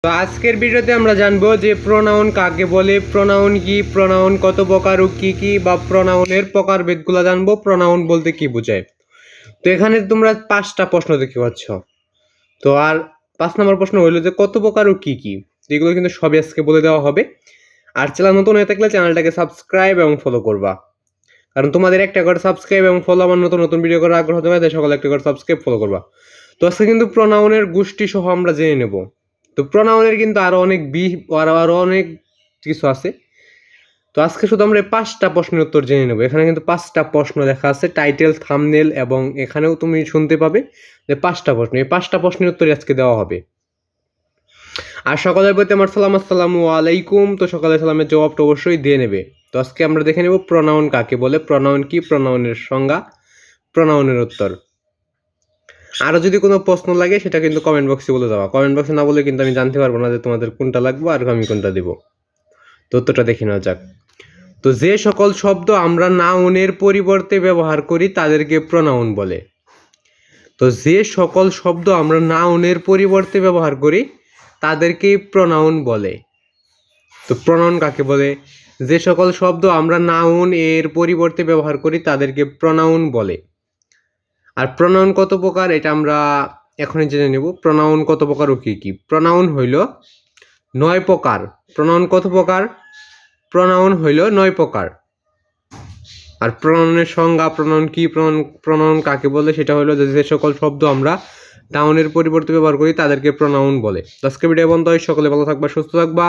তো আজকের ভিডিওতে আমরা জানবো যে প্রোনাউন কাকে বলে, প্রোনাউন কি, প্রোনাউন কত প্রকার ও কি কি, বা প্রোনাউনের প্রকারভেদগুলো জানবো, প্রোনাউন বলতে কি বোঝায়। তো এখানে তোমরা 5টা প্রশ্ন দেখতে পাচ্ছ। তো আর 5 নম্বর প্রশ্ন হইলো যে কত প্রকার ও কি কি। এগুলো কিন্তু সবই আজকে বলে দেওয়া হবে। আর চ্যানেল নতুন হয়ে থাকলে চ্যানেলটাকে সাবস্ক্রাইব এবং ফলো করবা, কারণ তোমাদের একটা করে সাবস্ক্রাইব এবং ফলো আমার নতুন নতুন ভিডিও করার আগ্রহ হবে, তাই সকলে একটা করে সাবস্ক্রাইব ফলো করবা। তো আজকে কিন্তু প্রোনাউনের গোষ্ঠী সহ আমরা জেনে নেব। তো প্রোনাউনের কিন্তু আরো অনেক কিছু আছে। তো আজকে শুধু আমরা 5টা প্রশ্নের উত্তর জেনে নেব। এখানে কিন্তু 5টা প্রশ্ন লেখা আছে, টাইটেল, থাম্বনেল, এবং এখানেও তুমি শুনতে পাবে যে 5টা প্রশ্ন। এই 5টা প্রশ্নের উত্তর আজকে দেওয়া হবে। আর সকলের প্রতি আমার সালাম, আসসালামু আলাইকুম। তো সকালে সালামের জবাবটা অবশ্যই দিয়ে নেবে। তো আজকে আমরা দেখে নেব প্রোনাউন কাকে বলে, প্রোনাউন কি, প্রোনাউনের সংজ্ঞা, প্রোনাউনের উত্তর। আরও যদি কোনো প্রশ্ন লাগে সেটা কিন্তু কমেন্ট বক্সে বলে দেওয়া। কমেন্ট বক্সে না বলে কিন্তু আমি জানতে পারবো না যে তোমাদের কোনটা লাগবে আর আমি কোনটা দেবো। তো উত্তরটা দেখে নেওয়া যাক। তো যে সকল শব্দ আমরা নাউনের পরিবর্তে ব্যবহার করি তাদেরকে প্রোনাউন বলে। তো যে সকল শব্দ আমরা নাউনের পরিবর্তে ব্যবহার করি তাদেরকেই প্রোনাউন বলে। তো প্রোনাউন কাকে বলে? যে সকল শব্দ আমরা নাউন এর পরিবর্তে ব্যবহার করি তাদেরকে প্রোনাউন বলে। আর প্রোনাউন কত প্রকার এটা আমরা এখনই জেনে নেব। প্রোনাউন কত প্রকার ও কি কি? প্রোনাউন হইল 9 প্রকার। প্রোনাউন কত প্রকার? প্রোনাউন হইল 9 প্রকার। আর প্রোনাউনের সংজ্ঞা, প্রোনাউন কি, প্রোনাউন কাকে বলে, সেটা হলো যে সকল শব্দ আমরা নাউনের পরিবর্তে ব্যবহার করি তাদেরকে প্রোনাউন বলে। আজকে ভিডিও বন্ধ হয়, সকলে ভালো থাকবা, সুস্থ থাকবা,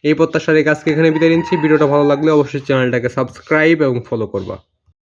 এই প্রত্যাশা রেখে আজকে এখানে বিদায় নিচ্ছি। ভিডিওটা ভালো লাগলে অবশ্যই চ্যানেলটাকে সাবস্ক্রাইব এবং ফলো করবা।